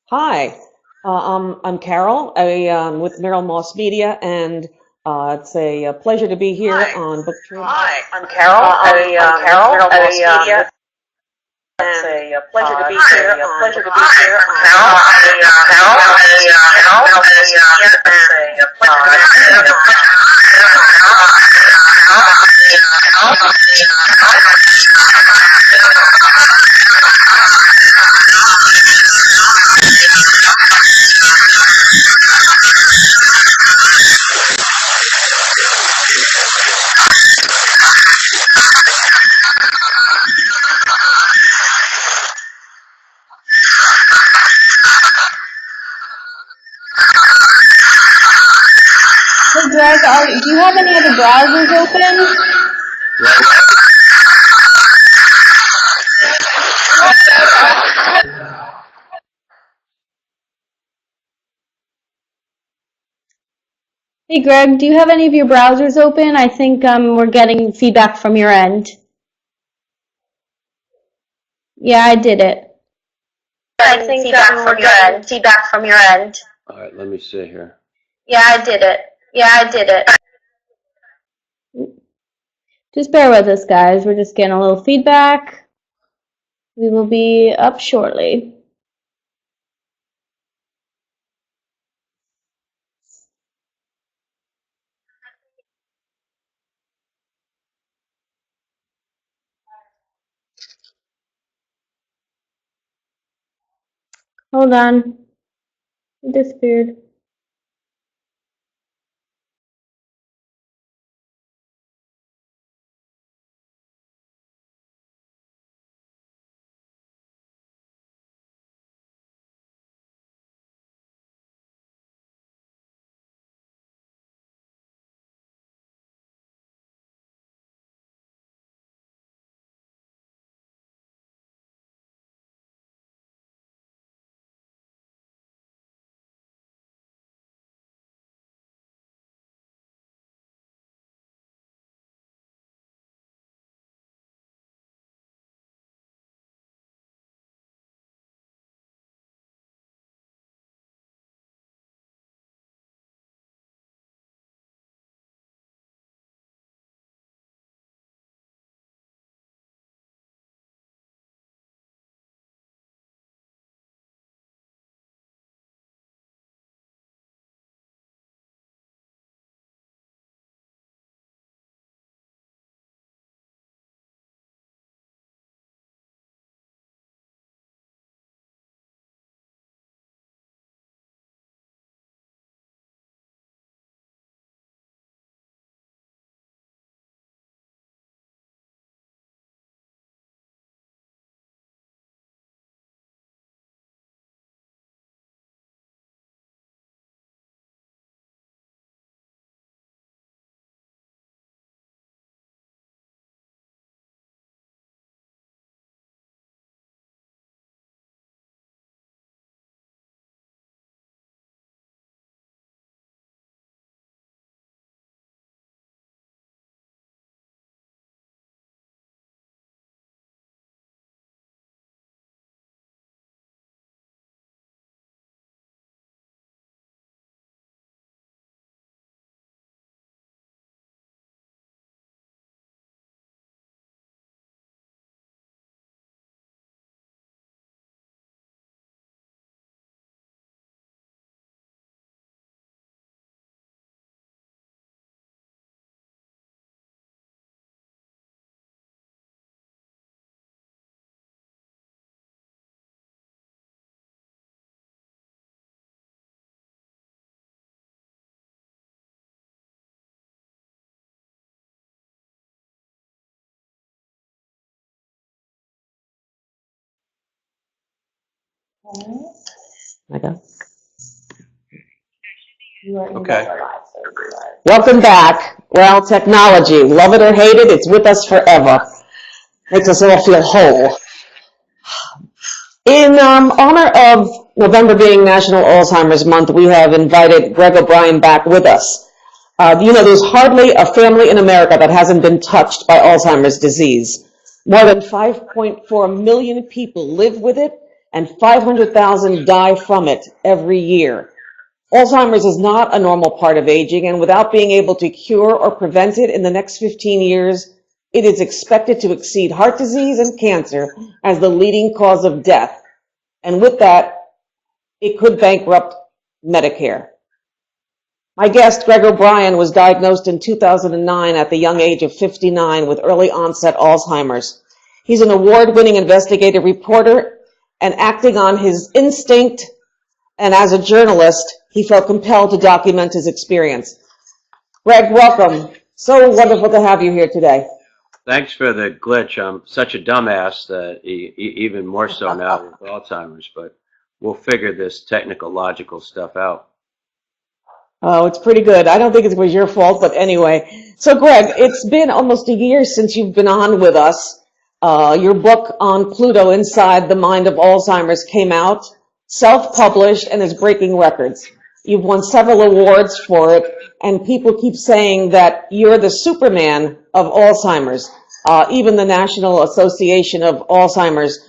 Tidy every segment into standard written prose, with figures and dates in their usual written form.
Hi, I'm Carol with Merrill Moss Media, and it's a pleasure to be here on Booktrib. Hi, I'm Carol. I'm Carol. Merrill Moss Media. It's a pleasure to be here. Pleasure to be here. Carol. Hey Greg, do you have any other browsers open? Hey Greg, do you have any of your browsers open? I think we're getting feedback from your end. Yeah, I did it. I think we're getting feedback from your end. All right, let me see here. Yeah, I did it. Just bear with us, guys. We're just getting a little feedback. We will be up shortly. Hold on. It disappeared. Okay. Welcome back. Well, technology, love it or hate it, it's with us forever. Makes us all feel whole. In honor of November being National Alzheimer's Month, we have invited Greg O'Brien back with us. There's hardly a family in America that hasn't been touched by Alzheimer's disease. More than 5.4 million people live with it, and 500,000 die from it every year. Alzheimer's is not a normal part of aging, and without being able to cure or prevent it in the next 15 years, it is expected to exceed heart disease and cancer as the leading cause of death. And with that, it could bankrupt Medicare. My guest, Greg O'Brien, was diagnosed in 2009 at the young age of 59 with early onset Alzheimer's. He's an award-winning investigative reporter, and acting on his instinct and as a journalist, he felt compelled to document his experience. Greg, welcome. So wonderful to have you here today. Thanks for the glitch. I'm such a dumbass that even more so now with Alzheimer's, but we'll figure this technological stuff out. Oh, it's pretty good. I don't think it was your fault, but anyway. So, Greg, it's been almost a year since you've been on with us. Your book, On Pluto, Inside the Mind of Alzheimer's, came out, self-published, and is breaking records. You've won several awards for it, and people keep saying that you're the Superman of Alzheimer's. Even the National Association of Alzheimer's,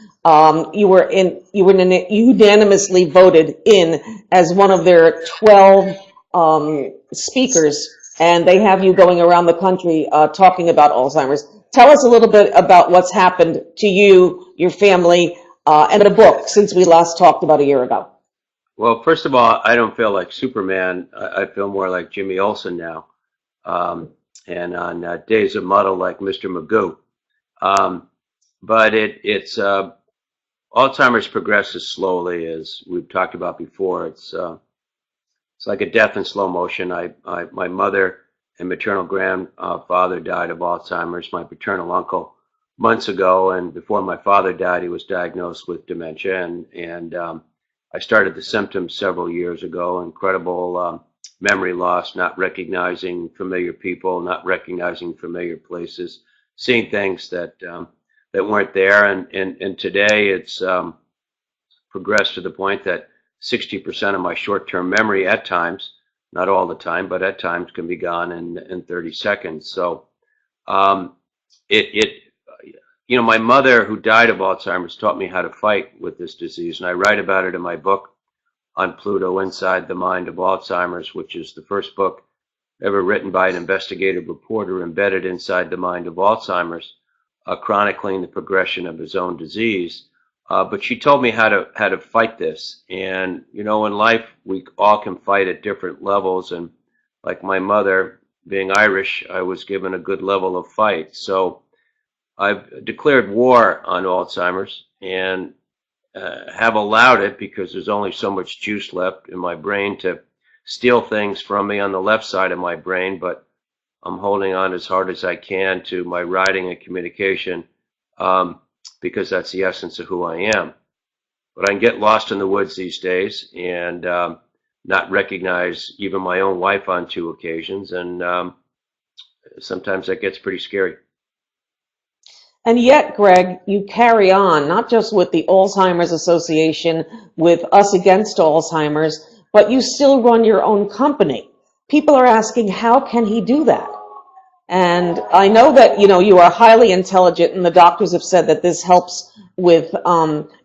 you were unanimously voted in as one of their 12 speakers, and they have you going around the country talking about Alzheimer's. Tell us a little bit about what's happened to you, your family, and the book since we last talked about a year ago. Well, first of all, I don't feel like Superman. I feel more like Jimmy Olsen now, and on days of muddle like Mr. Magoo. But it's Alzheimer's progresses slowly, as we've talked about before. It's like a death in slow motion. My mother and maternal grandfather died of Alzheimer's. My paternal uncle months ago, and before my father died, he was diagnosed with dementia, and I started the symptoms several years ago. Incredible memory loss, not recognizing familiar people, not recognizing familiar places, seeing things that weren't there, and today it's progressed to the point that 60% of my short-term memory at times, not all the time, but at times can be gone in 30 seconds. So my mother, who died of Alzheimer's, taught me how to fight with this disease, and I write about it in my book, On Pluto, Inside the Mind of Alzheimer's, which is the first book ever written by an investigative reporter embedded inside the mind of Alzheimer's, chronicling the progression of his own disease. But she told me how to fight this. And, in life, we all can fight at different levels. And like my mother, being Irish, I was given a good level of fight. So I've declared war on Alzheimer's and have allowed it, because there's only so much juice left in my brain, to steal things from me on the left side of my brain. But I'm holding on as hard as I can to my writing and communication, because that's the essence of who I am. But I can get lost in the woods these days and not recognize even my own wife on 2 occasions, and sometimes that gets pretty scary. And yet, Greg, you carry on, not just with the Alzheimer's Association, with Us Against Alzheimer's, but you still run your own company. People are asking, how can he do that? And I know that, you are highly intelligent, and the doctors have said that this helps with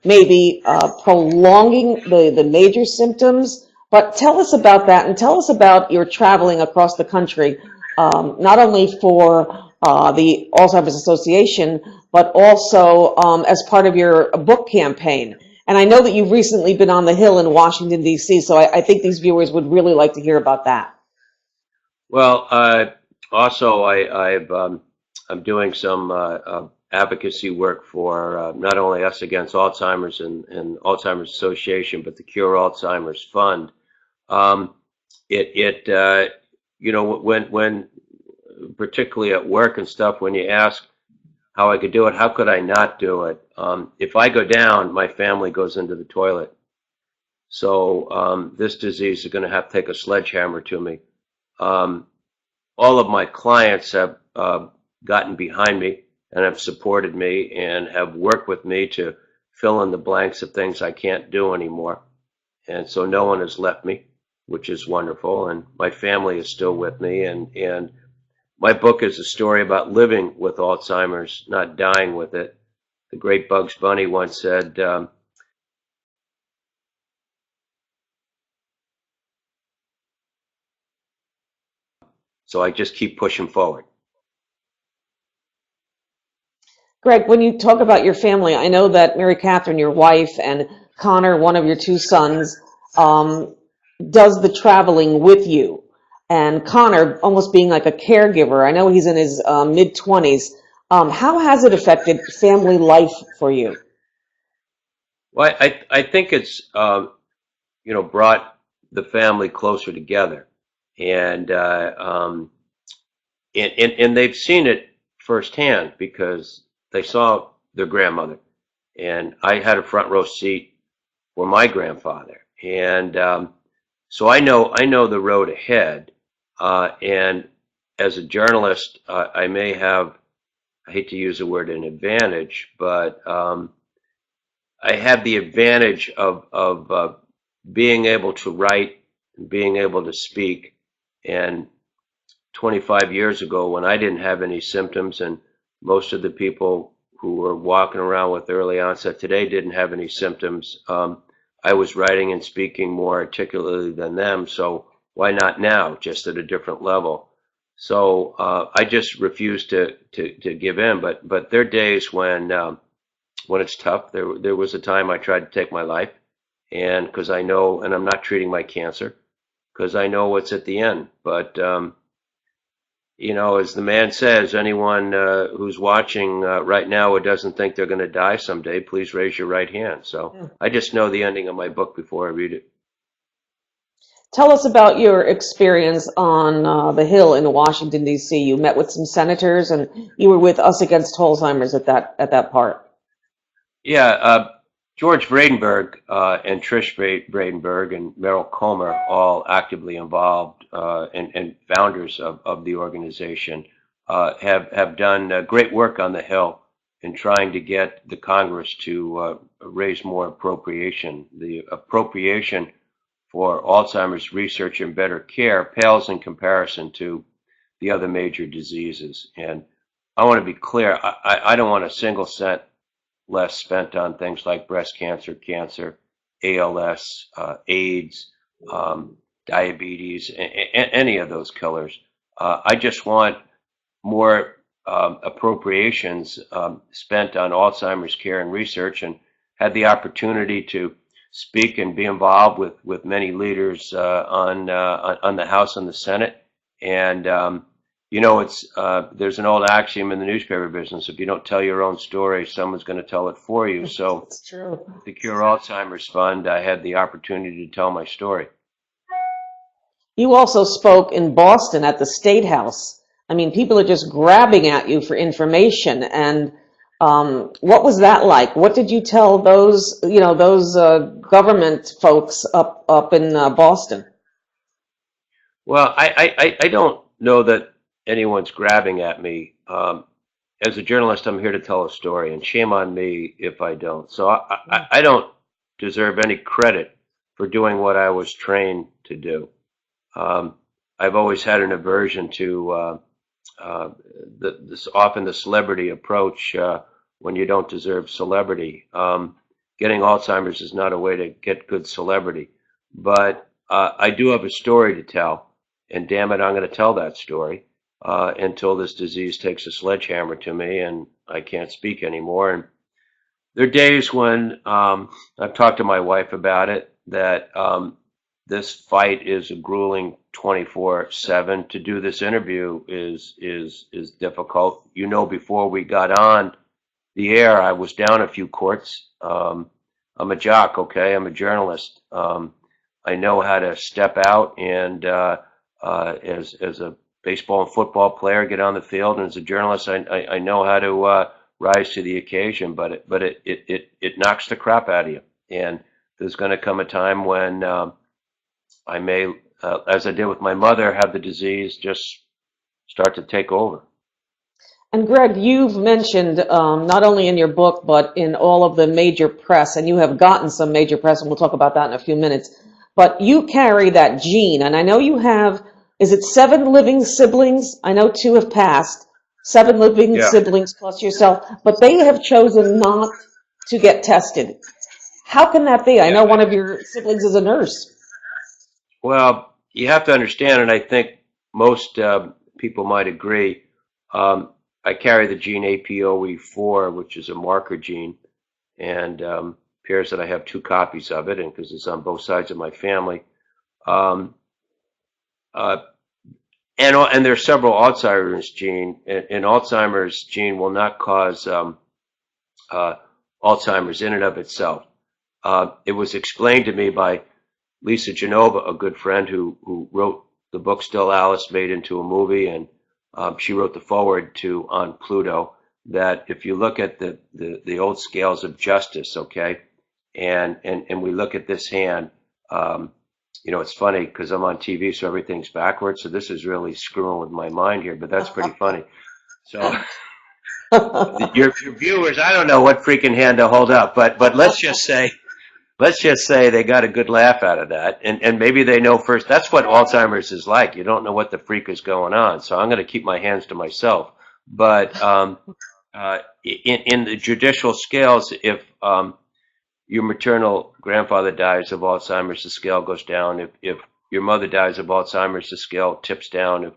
maybe prolonging the major symptoms. But tell us about that, and tell us about your traveling across the country, not only for the Alzheimer's Association, but also as part of your book campaign. And I know that you've recently been on the Hill in Washington, D.C., so I think these viewers would really like to hear about that. Well, also, I'm doing some advocacy work for not only Us Against Alzheimer's and Alzheimer's Association, but the Cure Alzheimer's Fund. When particularly at work and stuff, when you ask how I could do it, how could I not do it? If I go down, my family goes into the toilet. So this disease is going to have to take a sledgehammer to me. All of my clients have gotten behind me and have supported me and have worked with me to fill in the blanks of things I can't do anymore. And so no one has left me, which is wonderful. And my family is still with me. And my book is a story about living with Alzheimer's, not dying with it. The great Bugs Bunny once said, So I just keep pushing forward. Greg, when you talk about your family, I know that Mary Catherine, your wife, and Connor, one of your two sons, does the traveling with you. And Connor, almost being like a caregiver, I know he's in his mid-20s. How has it affected family life for you? Well, I think it's brought the family closer together, and and they've seen it firsthand because they saw their grandmother, and I had a front row seat for my grandfather, and so I know the road ahead. And as a journalist, I may have, I hate to use the word an advantage, but I have the advantage of being able to write, being able to speak. And 25 years ago, when I didn't have any symptoms, and most of the people who were walking around with early onset today didn't have any symptoms, I was writing and speaking more articulately than them. So why not now, just at a different level? So I just refuse to give in. But there are days when it's tough. There was a time I tried to take my life, and because I know, and I'm not treating my cancer, because I know what's at the end. But as the man says, anyone who's watching right now who doesn't think they're going to die someday, please raise your right hand. So I just know the ending of my book before I read it. Tell us about your experience on the Hill in Washington, D.C. You met with some senators, and you were with Us Against Alzheimer's at that part. Yeah, George Vredenberg and Trish Vredenberg and Merrill Comer, all actively involved and founders of the organization, have done great work on the Hill in trying to get the Congress to raise more appropriation. The appropriation for Alzheimer's research and better care pales in comparison to the other major diseases. And I want to be clear, I don't want a single cent less spent on things like breast cancer, ALS, AIDS, diabetes, any of those killers. I just want more appropriations spent on Alzheimer's care and research, and had the opportunity to speak and be involved with many leaders on the House and the Senate. And it's there's an old axiom in the newspaper business: if you don't tell your own story, someone's going to tell it for you. So, That's true. the Cure Alzheimer's Fund, I had the opportunity to tell my story. You also spoke in Boston at the State House. I mean, people are just grabbing at you for information. And what was that like? What did you tell those government folks up in Boston? Well, I don't know that anyone's grabbing at me. As a journalist, I'm here to tell a story, and shame on me if I don't. So I don't deserve any credit for doing what I was trained to do. I've always had an aversion to often the celebrity approach when you don't deserve celebrity. Getting Alzheimer's is not a way to get good celebrity, but I do have a story to tell, and damn it, I'm going to tell that story until this disease takes a sledgehammer to me and I can't speak anymore. And there are days when I've talked to my wife about it, that this fight is a grueling 24/7. To do this interview is difficult. Before we got on the air, I was down a few courts. I'm a jock, okay? I'm a journalist. I know how to step out and as a baseball and football player, get on the field, and as a journalist, I know how to rise to the occasion. But it knocks the crap out of you, and there's going to come a time when I may, as I did with my mother, have the disease just start to take over. And Greg, you've mentioned not only in your book, but in all of the major press, and you have gotten some major press, and we'll talk about that in a few minutes, but you carry that gene, and I know you have, is it 7 living siblings? I know 2 have passed, 7 living siblings plus yourself, but they have chosen not to get tested. How can that be? I know one of your siblings is a nurse. Well, you have to understand, and I think most people might agree. I carry the gene APOE4, which is a marker gene, and appears that I have 2 copies of it, and because it's on both sides of my family. Um, uh, and there are several Alzheimer's gene, and Alzheimer's gene will not cause Alzheimer's in and of itself. It was explained to me by Lisa Genova, a good friend who wrote the book Still Alice, made into a movie, and she wrote the foreword to On Pluto, that if you look at the old scales of justice, okay, and we look at this hand, you know, it's funny because I'm on TV, so everything's backwards, so this is really screwing with my mind here, but that's pretty funny. So your viewers, I don't know what freaking hand to hold up, but let's just say they got a good laugh out of that, and maybe they know first. That's what Alzheimer's is like. You don't know what the freak is going on, so I'm going to keep my hands to myself. But in the judicial scales, if your maternal grandfather dies of Alzheimer's, the scale goes down. If your mother dies of Alzheimer's, the scale tips down. If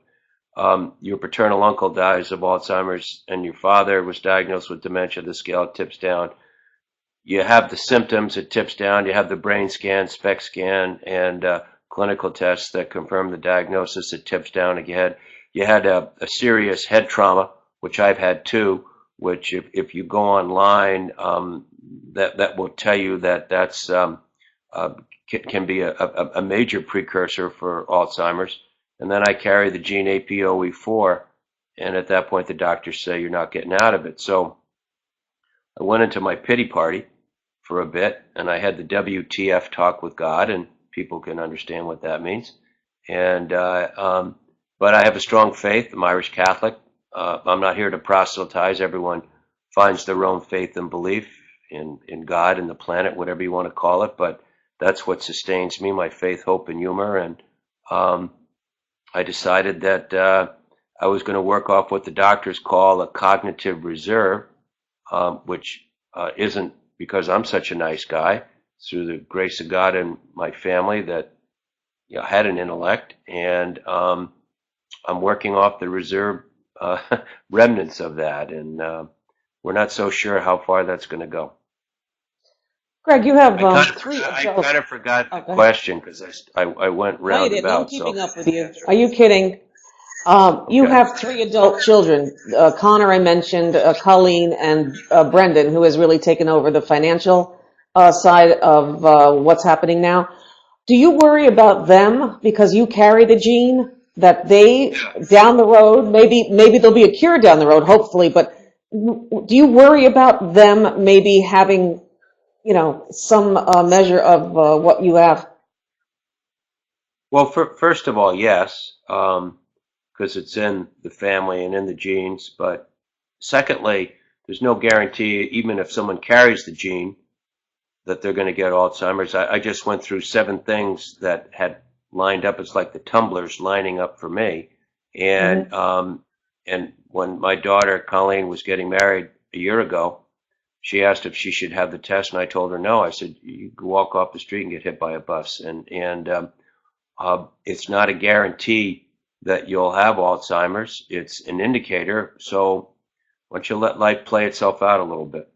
your paternal uncle dies of Alzheimer's and your father was diagnosed with dementia, the scale tips down. You have the symptoms, it tips down. You have the brain scan, SPECT scan, and clinical tests that confirm the diagnosis, it tips down again. You had a serious head trauma, which I've had too, which if you go online, that will tell you that's can be a major precursor for Alzheimer's. And then I carry the gene APOE4, and at that point the doctors say you're not getting out of it. So I went into my pity party for a bit, and I had the WTF talk with God, and people can understand what that means. And but I have a strong faith. I'm Irish Catholic. I'm not here to proselytize. Everyone finds their own faith and belief in God and the planet, whatever you want to call it. But that's what sustains me, my faith, hope, and humor. And I decided that I was going to work off what the doctors call a cognitive reserve, which isn't because I'm such a nice guy. It's through the grace of God and my family that had an intellect, and I'm working off the reserve remnants of that, and we're not so sure how far that's going to go. Greg, you have I kind of forgot the question because I went roundabout. I'm keeping up with you. Are you kidding? You have 3 adult children. Connor, I mentioned, Colleen, and Brendan, who has really taken over the financial side of what's happening now. Do you worry about them because you carry the gene that they, down the road, maybe there'll be a cure down the road, hopefully, but do you worry about them maybe having, some measure of what you have? Well, first of all, yes. Because it's in the family and in the genes. But secondly, there's no guarantee, even if someone carries the gene, that they're going to get Alzheimer's. I just went through 7 things that had lined up. It's like the tumblers lining up for me. And and when my daughter Colleen was getting married a year ago, she asked if she should have the test, and I told her no. I said, you can walk off the street and get hit by a bus, and it's not a guarantee that you'll have Alzheimer's. It's an indicator. So why don't you let life play itself out a little bit?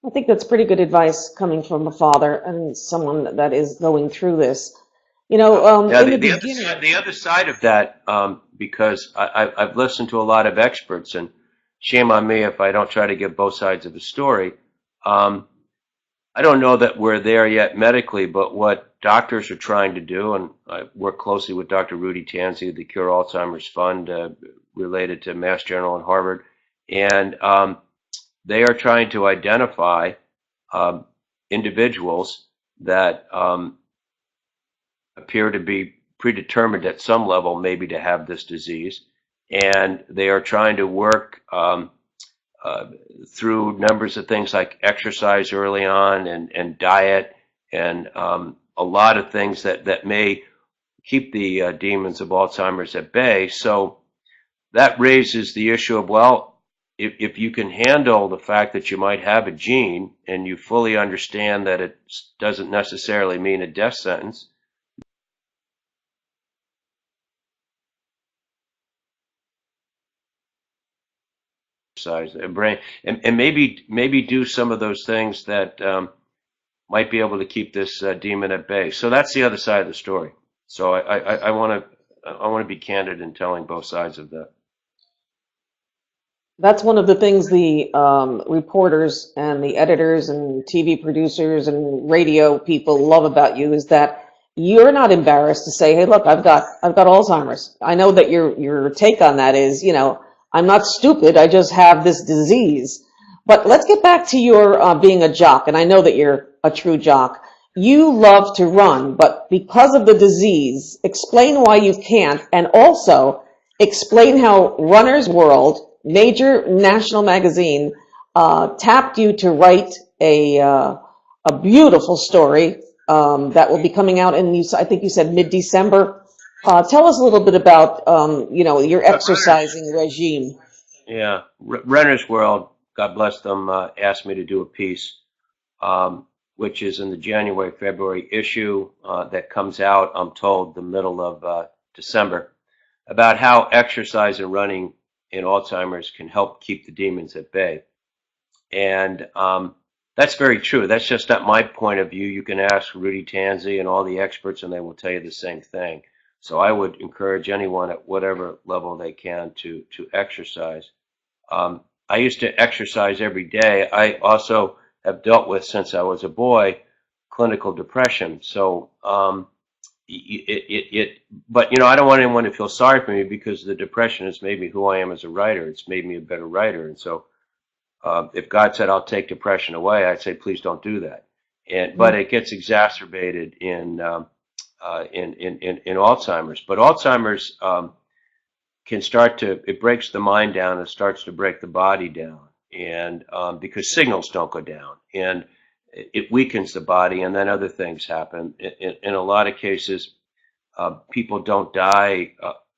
I think that's pretty good advice coming from a father and someone that is going through this. The other side of that, because I've listened to a lot of experts, and shame on me if I don't try to give both sides of the story. I don't know that we're there yet medically, but what doctors are trying to do, and I work closely with Dr. Rudy Tanzi of the Cure Alzheimer's Fund, related to Mass General and Harvard, and they are trying to identify individuals that appear to be predetermined at some level maybe to have this disease, and they are trying to work through numbers of things like exercise early on and diet and a lot of things that may keep the demons of Alzheimer's at bay. So that raises the issue of, well, if you can handle the fact that you might have a gene and you fully understand that it doesn't necessarily mean a death sentence, exercise their brain, and maybe do some of those things that might be able to keep this demon at bay. So that's the other side of the story. So I want to be candid in telling both sides of that. That's one of the things the reporters and the editors and TV producers and radio people love about you is that you're not embarrassed to say, "Hey, look, I've got Alzheimer's." I know that your take on that is, I'm not stupid. I just have this disease. But let's get back to your being a jock, and I know that you're a true jock. You love to run, but because of the disease, explain why you can't, and also explain how Runner's World, major national magazine, tapped you to write a beautiful story that will be coming out in, I think you said mid-December. Tell us a little bit about your exercising regime. Yeah, Runner's World, God bless them, asked me to do a piece, which is in the January-February issue that comes out, I'm told, the middle of December, about how exercise and running in Alzheimer's can help keep the demons at bay. And that's very true. That's just not my point of view. You can ask Rudy Tanzi and all the experts, and they will tell you the same thing. So I would encourage anyone at whatever level they can to exercise. I used to exercise every day. I also have dealt with, since I was a boy, clinical depression. So but I don't want anyone to feel sorry for me, because the depression has made me who I am as a writer. It's made me a better writer. And so if God said, I'll take depression away, I'd say, please don't do that. But it gets exacerbated in Alzheimer's. But Alzheimer's can it breaks the mind down and starts to break the body down. And because signals don't go down, and it weakens the body, and then other things happen. In a lot of cases, people don't die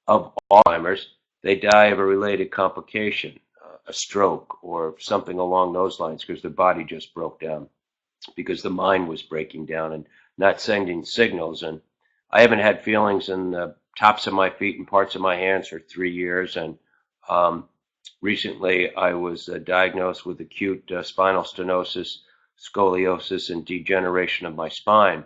of Alzheimer's. They die of a related complication, a stroke or something along those lines, because their body just broke down, because the mind was breaking down and not sending signals. And I haven't had feelings in the tops of my feet and parts of my hands for 3 years. And recently I was diagnosed with acute spinal stenosis, scoliosis, and degeneration of my spine.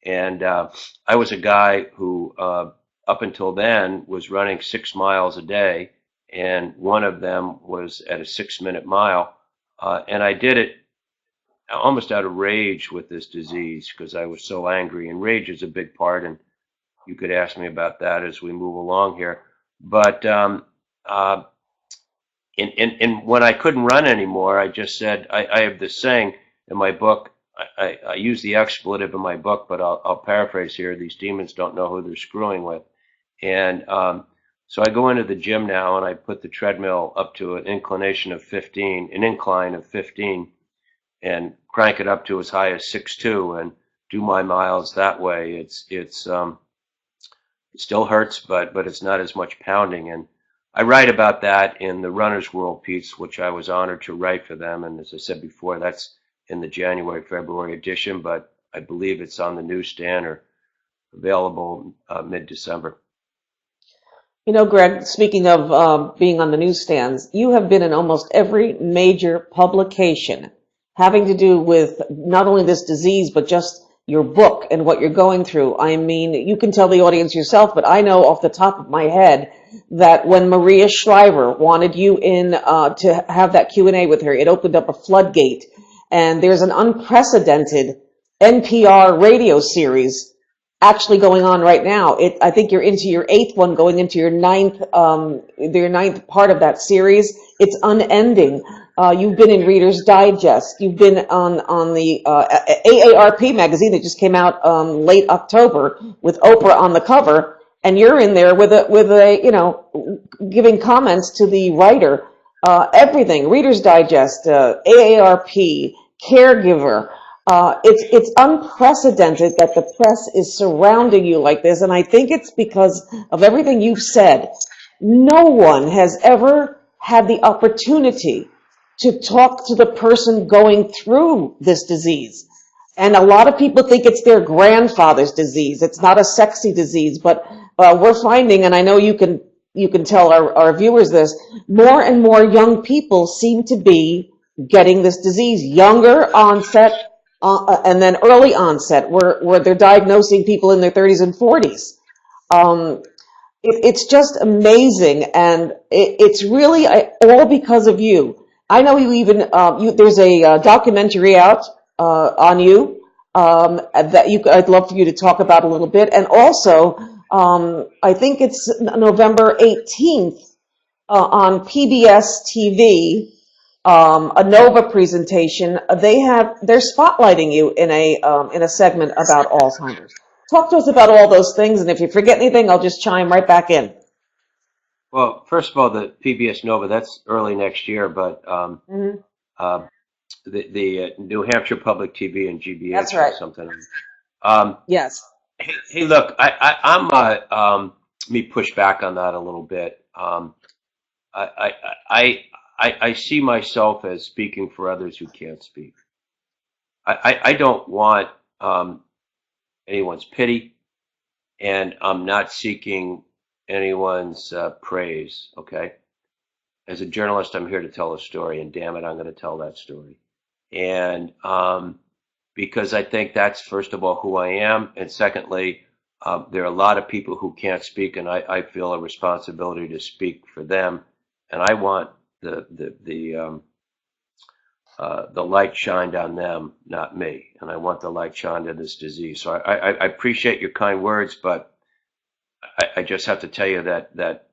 And I was a guy who, up until then, was running 6 miles a day, and one of them was at a 6-minute mile. And I did it almost out of rage with this disease, because I was so angry. And rage is a big part, and you could ask me about that as we move along here. But when I couldn't run anymore, I just said, I have this saying in my book. I use the expletive in my book, but I'll paraphrase here. These demons don't know who they're screwing with. And so I go into the gym now, and I put the treadmill up to an incline of 15, and crank it up to as high as 6.2, and do my miles that way. It still hurts, but it's not as much pounding. And I write about that in the Runner's World piece, which I was honored to write for them. And as I said before, that's in the January-February edition, but I believe it's on the newsstand or available mid-December. Greg, speaking of being on the newsstands, you have been in almost every major publication having to do with not only this disease, but just your book and what you're going through. I mean, you can tell the audience yourself, but I know off the top of my head that when Maria Shriver wanted you in to have that Q&A with her, it opened up a floodgate. And there's an unprecedented NPR radio series actually going on right now. I think you're into your 8th one, going into your 9th part of that series. It's unending. You've been in Reader's Digest. You've been on the AARP magazine that just came out late October with Oprah on the cover, and you're in there with a giving comments to the writer. Everything, Reader's Digest, AARP, Caregiver. It's unprecedented that the press is surrounding you like this, and I think it's because of everything you've said. No one has ever had the opportunity to talk to the person going through this disease. And a lot of people think it's their grandfather's disease. It's not a sexy disease, but we're finding, and I know you can you can tell our viewers this, more and more young people seem to be getting this disease, younger onset, and then early onset, where they're diagnosing people in their 30s and 40s. It's just amazing, and it's really all because of you. I know you even, there's a documentary out on you that I'd love for you to talk about a little bit. And also, I think it's November 18th on PBS TV, a NOVA presentation. They're spotlighting you in a segment about Alzheimer's. Talk to us about all those things, and if you forget anything, I'll just chime right back in. Well, first of all, the PBS Nova, that's early next year, but the New Hampshire Public TV and GBH That's right. or something. Yes. Hey, look, I'm me push back on that a little bit. I see myself as speaking for others who can't speak. I don't want anyone's pity, and I'm not seeking anyone's praise, okay? As a journalist, I'm here to tell a story, and damn it, I'm going to tell that story. And because I think that's, first of all, who I am, and secondly, there are a lot of people who can't speak, and I feel a responsibility to speak for them, and I want the light shined on them, not me, and I want the light shined on this disease. So I appreciate your kind words, but I just have to tell you that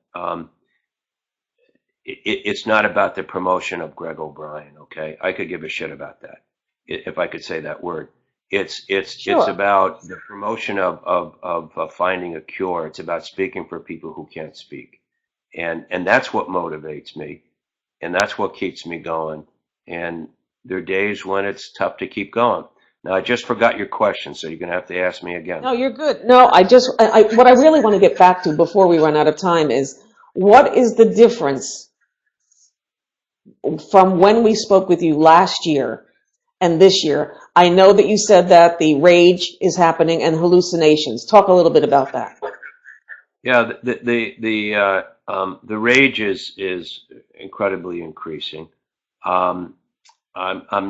it's not about the promotion of Greg O'Brien. Okay, I could give a shit about that if I could say that word. It's about the promotion of finding a cure. It's about speaking for people who can't speak, and that's what motivates me, and that's what keeps me going. And there are days when it's tough to keep going. Now, I just forgot your question, so you're going to have to ask me again. No, you're good. No, what I really want to get back to before we run out of time is, what is the difference from when we spoke with you last year and this year? I know that you said that the rage is happening and hallucinations. Talk a little bit about that. Yeah, the rage is incredibly increasing. I'm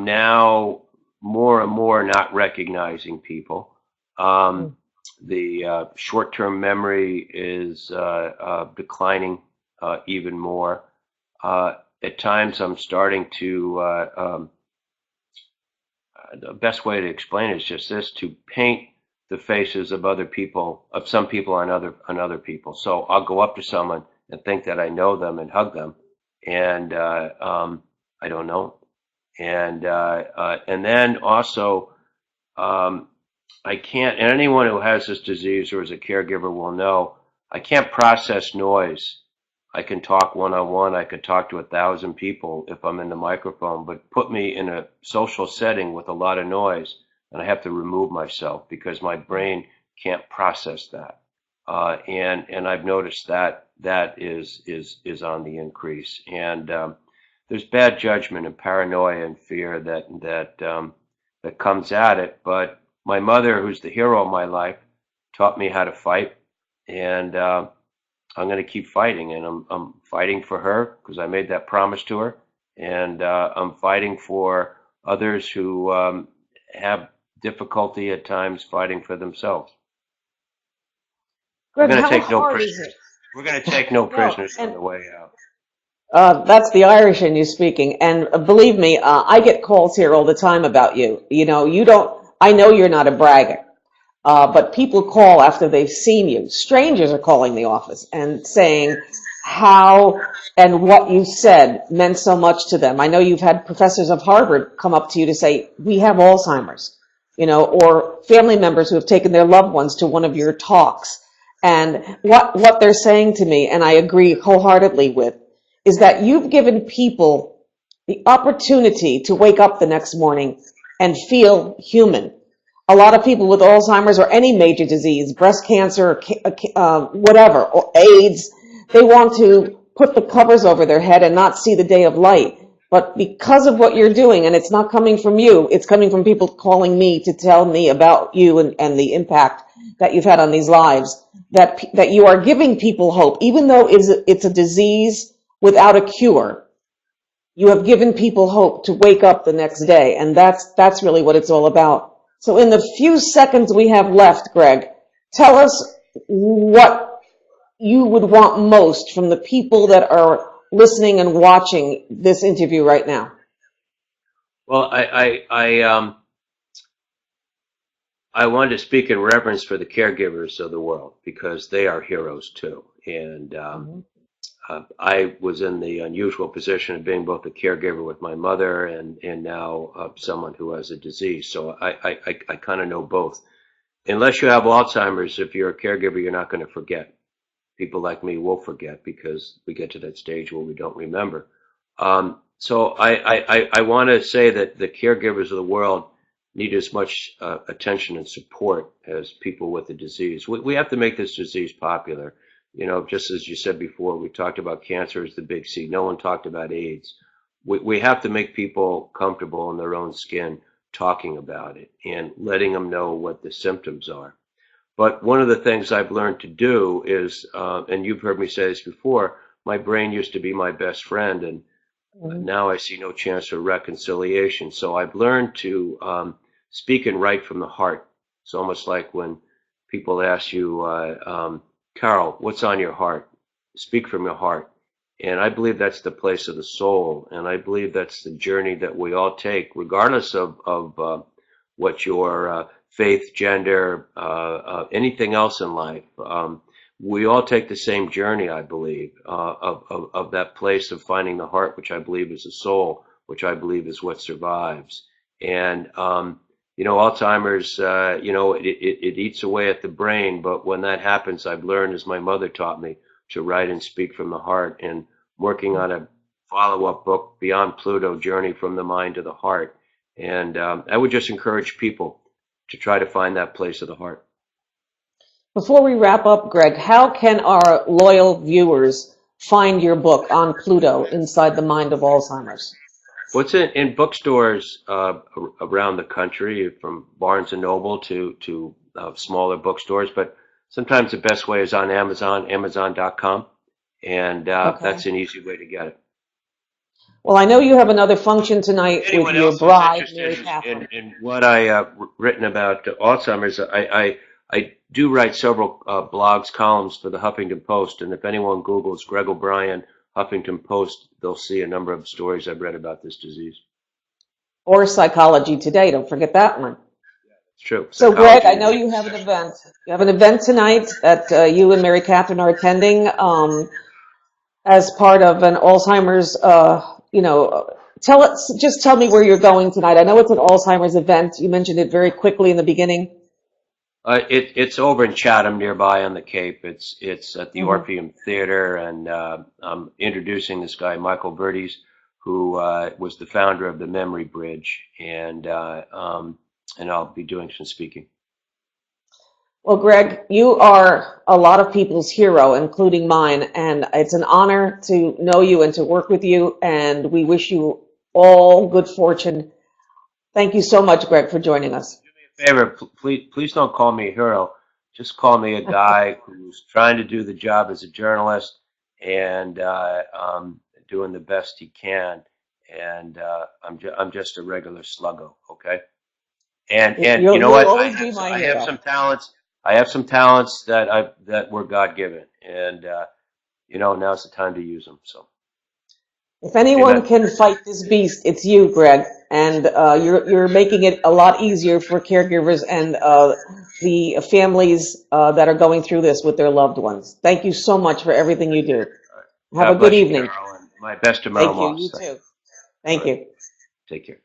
now more and more not recognizing people. The short-term memory is declining even more. At times, I'm starting to. The best way to explain it is just this: to paint the faces of other people, of some people on other people. So I'll go up to someone and think that I know them and hug them, and I don't know. And then also, I can't, and anyone who has this disease or is a caregiver will know, I can't process noise. I can talk one-on-one, I could talk to 1,000 people if I'm in the microphone, but put me in a social setting with a lot of noise, and I have to remove myself because my brain can't process that. And I've noticed that is on the increase. And there's bad judgment and paranoia and fear that comes at it. But my mother, who's the hero of my life, taught me how to fight, and I'm going to keep fighting. And I'm fighting for her because I made that promise to her, and I'm fighting for others who have difficulty at times fighting for themselves. Greg, We're going to how take no hard is prisoners. it? We're going to take no prisoners on the way out. That's the Irish in you speaking. And believe me, I get calls here all the time about you. You know, I know you're not a bragger, but people call after they've seen you. Strangers are calling the office and saying how and what you said meant so much to them. I know you've had professors of Harvard come up to you to say, we have Alzheimer's, or family members who have taken their loved ones to one of your talks. And what they're saying to me, and I agree wholeheartedly with, is that you've given people the opportunity to wake up the next morning and feel human. A lot of people with Alzheimer's or any major disease, breast cancer, whatever, or AIDS, they want to put the covers over their head and not see the day of light. But because of what you're doing, and it's not coming from you, it's coming from people calling me to tell me about you and the impact that you've had on these lives, that you are giving people hope, even though it's a disease without a cure. You have given people hope to wake up the next day, and that's really what it's all about. So in the few seconds we have left, Greg, tell us what you would want most from the people that are listening and watching this interview right now. Well, I wanted to speak in reverence for the caregivers of the world because they are heroes too. And I was in the unusual position of being both a caregiver with my mother and now someone who has a disease. So I kind of know both. Unless you have Alzheimer's, if you're a caregiver, you're not going to forget. People like me will forget because we get to that stage where we don't remember. So I want to say that the caregivers of the world need as much attention and support as people with the disease. We have to make this disease popular. You know, just as you said before, we talked about cancer as the big C. No one talked about AIDS. We have to make people comfortable in their own skin talking about it and letting them know what the symptoms are. But one of the things I've learned to do is, and you've heard me say this before, my brain used to be my best friend, and now I see no chance for reconciliation. So I've learned to speak and write from the heart. It's almost like when people ask you, Carol, what's on your heart? Speak from your heart. And I believe that's the place of the soul. And I believe that's the journey that we all take, regardless of what your faith, gender, anything else in life. We all take the same journey, I believe, of that place of finding the heart, which I believe is the soul, which I believe is what survives. And, you know, Alzheimer's, you know, it eats away at the brain. But when that happens, I've learned, as my mother taught me, to write and speak from the heart, and working on a follow-up book, Beyond Pluto, Journey from the Mind to the Heart. And I would just encourage people to try to find that place of the heart. Before we wrap up, Greg, how can our loyal viewers find your book, On Pluto, Inside the Mind of Alzheimer's? Well, it's in bookstores around the country, from Barnes & Noble to smaller bookstores, but sometimes the best way is on Amazon, Amazon.com, and that's an easy way to get it. Well, I know you have another function tonight with your bride, Mary Catherine. Catherine. In what I written about Alzheimer's, I do write several blogs, columns for the Huffington Post, and if anyone Googles Greg O'Brien, Huffington Post, they'll see a number of stories I've read about this disease. Or Psychology Today, don't forget that one. It's true. So, Greg, I know you have an event. You have an event tonight that you and Mary Catherine are attending as part of an Alzheimer's, you know, just tell me where you're going tonight. I know it's an Alzheimer's event. You mentioned it very quickly in the beginning. It's over in Chatham, nearby on the Cape. It's at the Orpheum Theater, and I'm introducing this guy, Michael Verdes, who was the founder of the Memory Bridge, and I'll be doing some speaking. Well, Greg, you are a lot of people's hero, including mine, and it's an honor to know you and to work with you, and we wish you all good fortune. Thank you so much, Greg, for joining us. Do me a favor, please don't call me a hero. Just call me a guy who's trying to do the job as a journalist and doing the best he can, and I'm just a regular sluggo, okay? And you know what? I have some talents. I have some talents that were God-given, and you know, now's the time to use them. So, if anyone can fight this beast, it's you, Greg, and you're making it a lot easier for caregivers and the families that are going through this with their loved ones. Thank you so much for everything you do. Have a good evening. My best tomorrow. Thank you. You too. Thank you. Take care.